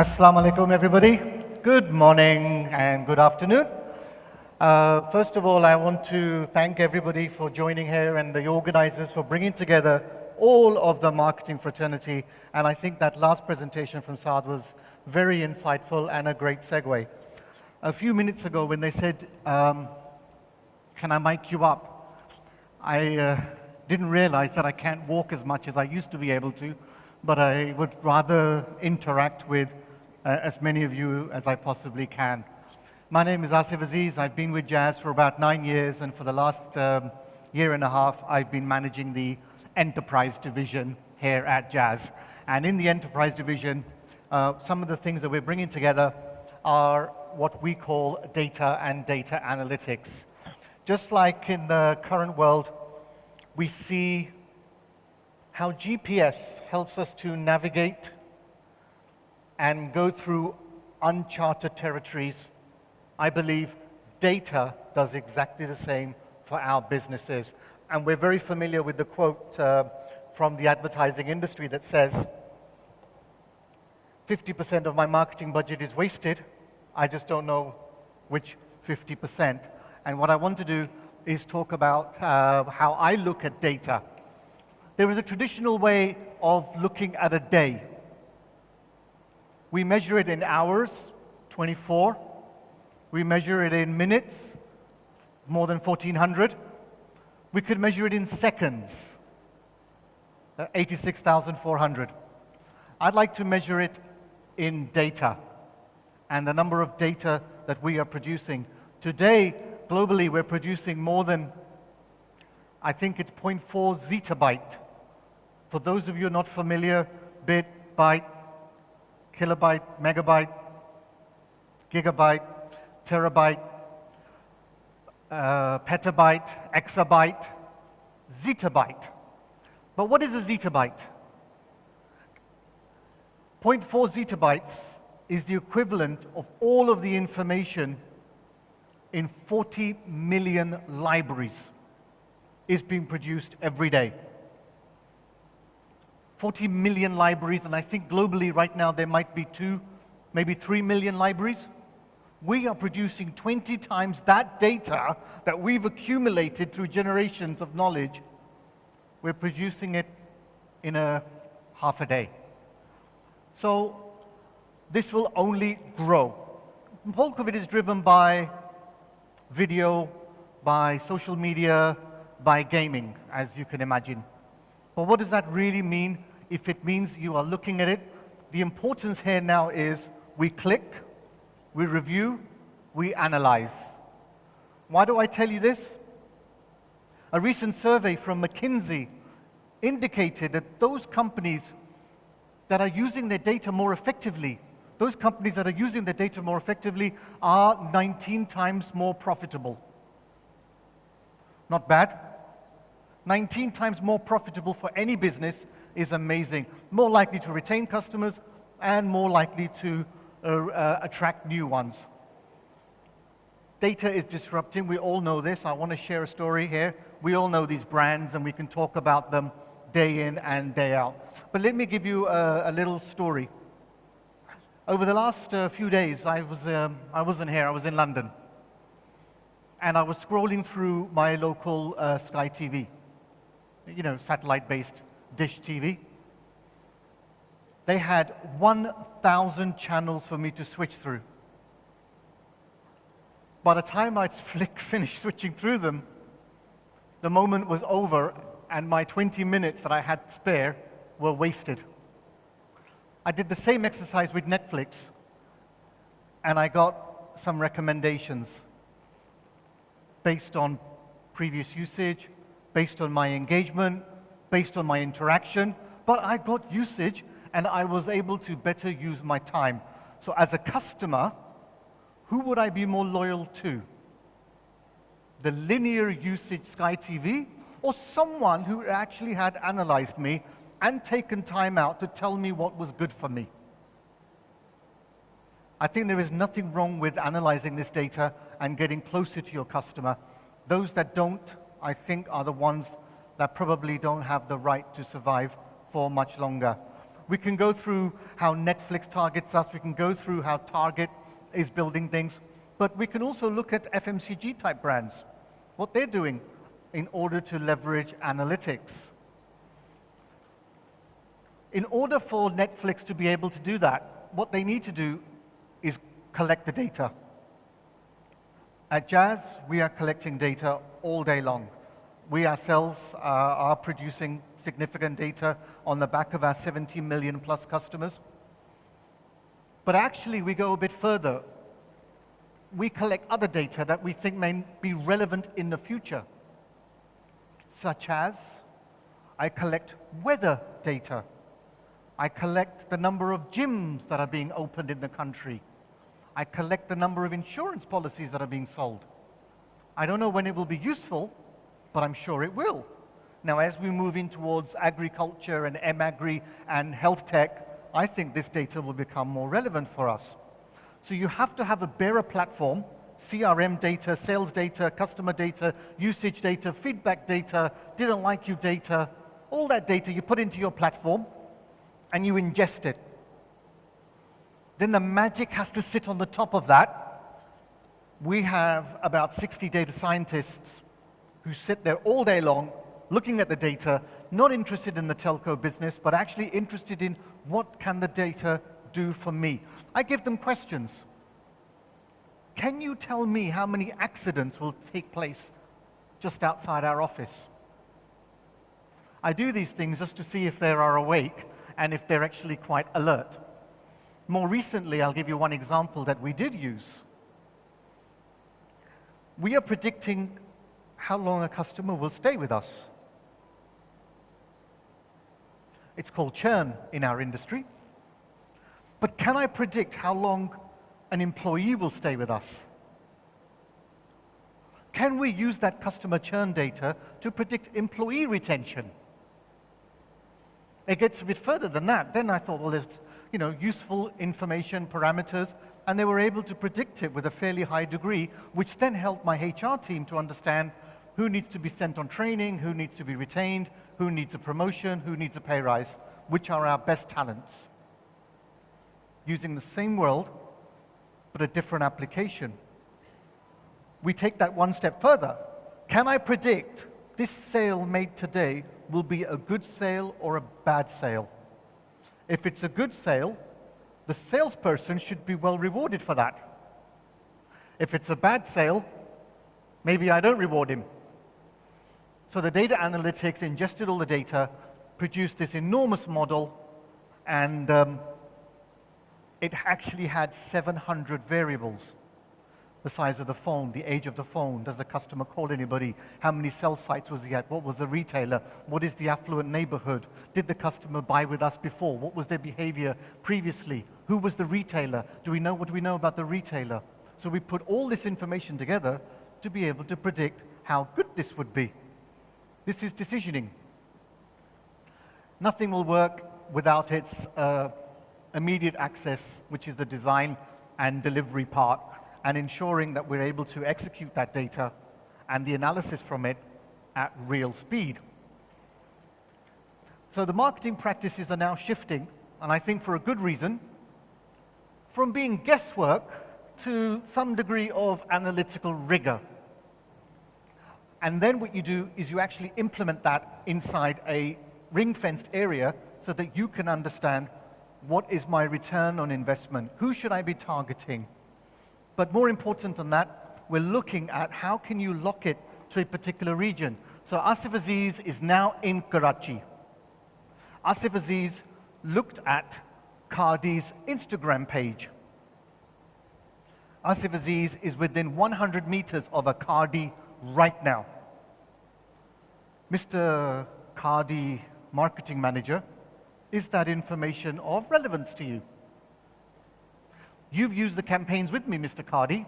Assalamu alaikum, everybody. Good morning and good afternoon. First of all, I want to thank everybody for joining here and the organizers for bringing together all of the marketing fraternity. And I think that last presentation from Saad was very insightful and a great segue. A few minutes ago when they said, can I mic you up? I didn't realize that I can't walk as much as I used to be able to, but I would rather interact with as many of you as I possibly can. My name is Aziz. I've been with Jazz for about 9 years, and for the last year and a half, I've been managing the enterprise division here at Jazz. And in the enterprise division, some of the things that we're bringing together are what we call data and data analytics. Just like in the current world, we see how GPS helps us to navigate and go through uncharted territories. I believe data does exactly the same for our businesses. And we're very familiar with the quote from the advertising industry that says, 50% of my marketing budget is wasted. I just don't know which 50%. And what I want to do is talk about how I look at data. There is a traditional way of looking at a day. We measure it in hours, 24. We measure it in minutes, more than 1,400. We could measure it in seconds, 86,400. I'd like to measure it in data and the number of data that we are producing. Today, globally, we're producing more than, I think it's 0.4 zettabyte. For those of you not familiar, bit, byte, kilobyte, megabyte, gigabyte, terabyte, petabyte, exabyte, zettabyte. But what is a zettabyte? 0.4 zettabytes is the equivalent of all of the information in 40 million libraries is being produced every day. 40 million libraries, and I think globally right now there might be 2, maybe 3 million libraries. We are producing 20 times that data that we've accumulated through generations of knowledge. We're producing it in half a day. So this will only grow. The bulk of it is driven by video, by social media, by gaming, as you can imagine. But what does that really mean? If it means you are looking at it, the importance here now is we click, we review, we analyze. Why do I tell you this? A recent survey from McKinsey indicated that those companies that are using their data more effectively, are 19 times more profitable. Not bad. 19 times more profitable for any business is amazing. More likely to retain customers and more likely to attract new ones. Data is disrupting. We all know this. I want to share a story here. We all know these brands and we can talk about them day in and day out. But let me give you a little story. Over the last few days, I wasn't here. I was in London. And I was scrolling through my local Sky TV. You know, satellite-based dish TV. They had 1,000 channels for me to switch through. By the time I'd finished switching through them, the moment was over and my 20 minutes that I had spare were wasted. I did the same exercise with Netflix and I got some recommendations based on previous usage, based on my engagement, based on my interaction, but I got usage and I was able to better use my time. So as a customer, who would I be more loyal to? The linear usage Sky TV or someone who actually had analyzed me and taken time out to tell me what was good for me? I think there is nothing wrong with analyzing this data and getting closer to your customer. Those that don't, I think, are the ones that probably don't have the right to survive for much longer. We can go through how Netflix targets us. We can go through how Target is building things. But we can also look at FMCG type brands, what they're doing in order to leverage analytics. In order for Netflix to be able to do that, what they need to do is collect the data. At Jazz, we are collecting data all day long. We ourselves are producing significant data on the back of our 70 million plus customers. But actually, we go a bit further. We collect other data that we think may be relevant in the future, such as I collect weather data. I collect the number of gyms that are being opened in the country. I collect the number of insurance policies that are being sold. I don't know when it will be useful, but I'm sure it will. Now, as we move in towards agriculture and M-Agri and health tech, I think this data will become more relevant for us. So you have to have a bearer platform, CRM data, sales data, customer data, usage data, feedback data, didn't like you data, all that data you put into your platform and you ingest it. Then the magic has to sit on the top of that. We have about 60 data scientists who sit there all day long looking at the data, not interested in the telco business, but actually interested in what can the data do for me. I give them questions. Can you tell me how many accidents will take place just outside our office? I do these things just to see if they are awake and if they're actually quite alert. More recently, I'll give you one example that we did use. We are predicting how long a customer will stay with us. It's called churn in our industry. But can I predict how long an employee will stay with us? Can we use that customer churn data to predict employee retention? It gets a bit further than that. Then I thought, well, there's useful information parameters, and they were able to predict it with a fairly high degree, which then helped my HR team to understand who needs to be sent on training, who needs to be retained, who needs a promotion, who needs a pay rise, which are our best talents. Using the same world, but a different application. We take that one step further. Can I predict this sale made today will be a good sale or a bad sale? If it's a good sale, the salesperson should be well rewarded for that. If it's a bad sale, maybe I don't reward him. So the data analytics ingested all the data, produced this enormous model, and it actually had 700 variables. The size of the phone, the age of the phone, does the customer call anybody, how many cell sites was he at, what was the retailer, what is the affluent neighborhood, did the customer buy with us before, what was their behavior previously, who was the retailer, what do we know about the retailer? So we put all this information together to be able to predict how good this would be. This is decisioning. Nothing will work without its immediate access, which is the design and delivery part, and ensuring that we're able to execute that data and the analysis from it at real speed. So the marketing practices are now shifting, and I think for a good reason, from being guesswork to some degree of analytical rigor. And then what you do is you actually implement that inside a ring-fenced area so that you can understand what is my return on investment, who should I be targeting. But more important than that, we're looking at how can you lock it to a particular region. So Asif Aziz is now in Karachi. Asif Aziz looked at Cardi's Instagram page. Asif Aziz is within 100 meters of a Cardi right now. Mr. Cardi marketing manager, is that information of relevance to you? You've used the campaigns with me, Mr. Cardi.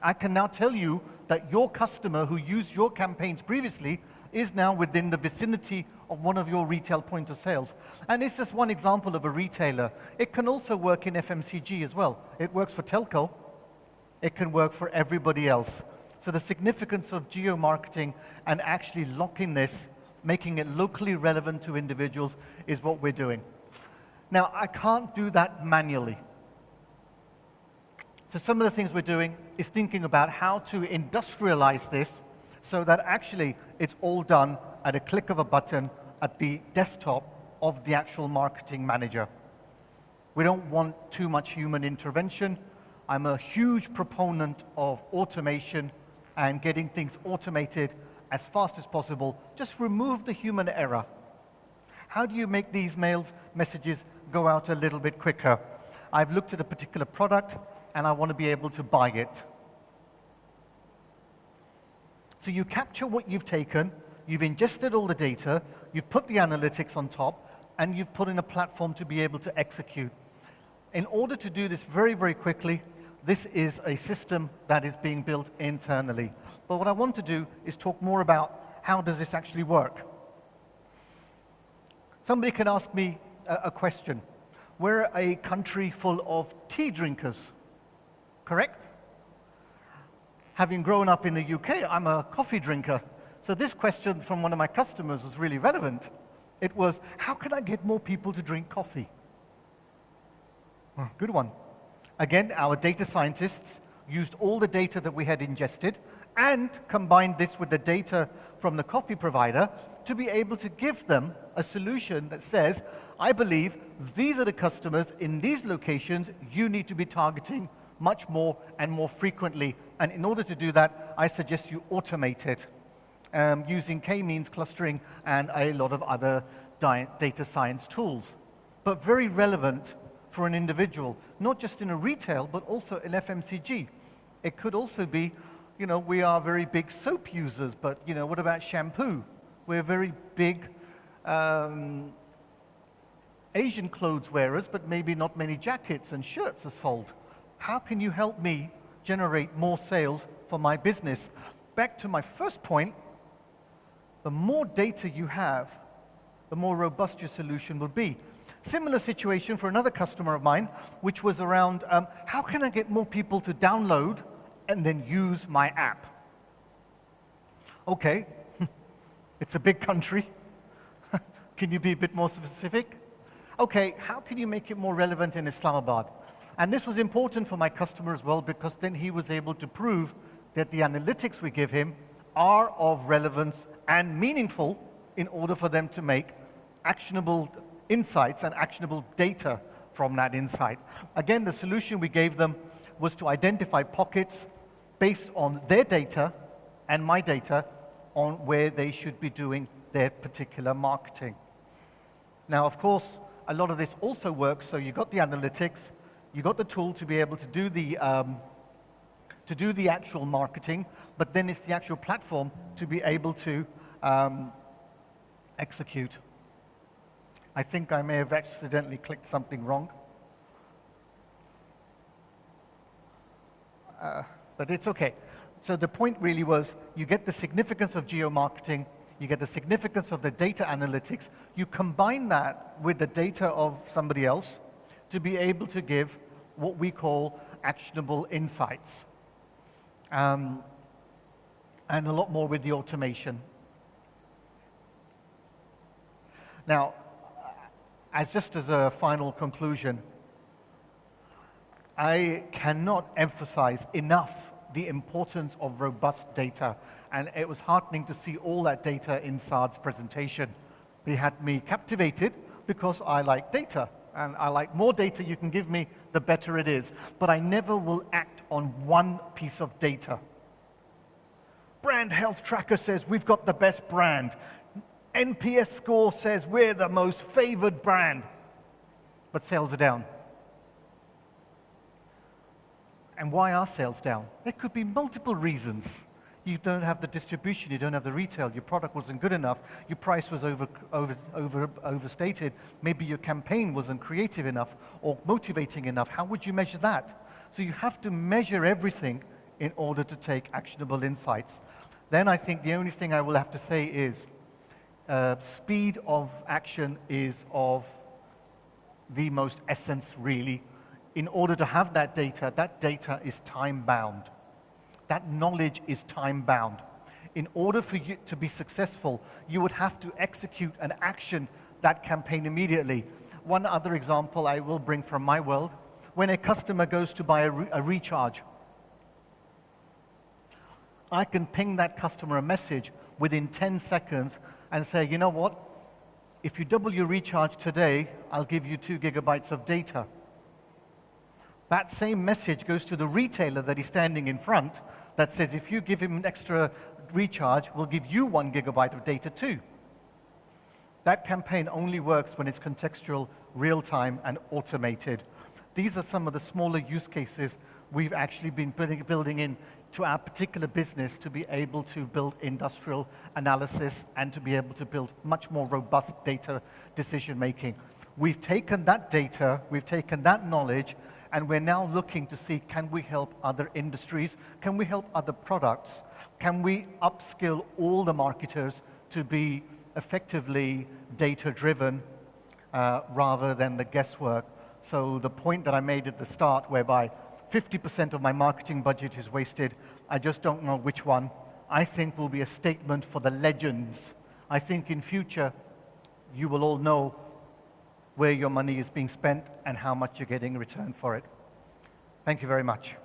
I can now tell you that your customer who used your campaigns previously is now within the vicinity of one of your retail point of sales. And it's just one example of a retailer. It can also work in FMCG as well. It works for telco. It can work for everybody else. So the significance of geo-marketing and actually locking this, making it locally relevant to individuals is what we're doing. Now, I can't do that manually. So some of the things we're doing is thinking about how to industrialize this so that actually it's all done at a click of a button at the desktop of the actual marketing manager. We don't want too much human intervention. I'm a huge proponent of automation and getting things automated as fast as possible. Just remove the human error. How do you make these messages go out a little bit quicker? I've looked at a particular product and I want to be able to buy it. So you capture what you've taken, you've ingested all the data, you've put the analytics on top, and you've put in a platform to be able to execute. In order to do this very, very quickly, this is a system that is being built internally. But what I want to do is talk more about how does this actually work. Somebody can ask me a question. We're a country full of tea drinkers, correct? Having grown up in the UK, I'm a coffee drinker. So this question from one of my customers was really relevant. It was, how can I get more people to drink coffee? Good one. Again, our data scientists used all the data that we had ingested and combined this with the data from the coffee provider to be able to give them a solution that says, I believe these are the customers in these locations you need to be targeting much more and more frequently. And in order to do that, I suggest you automate it using k-means clustering and a lot of other data science tools. But very relevant for an individual, not just in a retail, but also in FMCG. It could also be, you know, we are very big soap users, but, you know, what about shampoo? We're very big Asian clothes wearers, but maybe not many jackets and shirts are sold. How can you help me generate more sales for my business? Back to my first point, the more data you have, the more robust your solution will be. Similar situation for another customer of mine, which was around how can I get more people to download and then use my app? Okay, it's a big country. Can you be a bit more specific? Okay, how can you make it more relevant in Islamabad? And this was important for my customer as well, because then he was able to prove that the analytics we give him are of relevance and meaningful in order for them to make actionable insights and actionable data from that insight. Again, the solution we gave them was to identify pockets based on their data and my data on where they should be doing their particular marketing. Now, of course, a lot of this also works, so you got the analytics, you got the tool to be able to do the actual marketing, but then it's the actual platform to be able to execute. I think I may have accidentally clicked something wrong. But it's okay. So the point really was, you get the significance of geo-marketing, you get the significance of the data analytics, you combine that with the data of somebody else to be able to give what we call actionable insights. And a lot more with the automation. Now, just as a final conclusion, I cannot emphasize enough the importance of robust data. And it was heartening to see all that data in Saad's presentation. He had me captivated because I like data. And I like more data you can give me, the better it is. But I never will act on one piece of data. Brand Health Tracker says we've got the best brand. NPS score says we're the most favored brand. But sales are down. And why are sales down? There could be multiple reasons. You don't have the distribution, you don't have the retail, your product wasn't good enough, your price was overstated, maybe your campaign wasn't creative enough or motivating enough. How would you measure that? So you have to measure everything in order to take actionable insights. Then I think the only thing I will have to say is speed of action is of the most essence, really. In order to have that data is time-bound. That knowledge is time-bound. In order for you to be successful, you would have to execute and action that campaign immediately. one other example I will bring from my world. When a customer goes to buy a recharge, I can ping that customer a message within 10 seconds and say, you know what? If you double your recharge today, I'll give you 2 gigabytes of data. That same message goes to the retailer that is standing in front that says, if you give him an extra recharge, we'll give you 1 gigabyte of data too. That campaign only works when it's contextual, real-time, and automated. These are some of the smaller use cases we've actually been building in to our particular business to be able to build industrial analysis and to be able to build much more robust data decision making. We've taken that data, we've taken that knowledge, and we're now looking to see, can we help other industries? Can we help other products? Can we upskill all the marketers to be effectively data-driven rather than the guesswork? So the point that I made at the start, whereby 50% of my marketing budget is wasted, I just don't know which one, I think will be a statement for the legends. I think in future, you will all know where your money is being spent and how much you're getting in return for it. Thank you very much.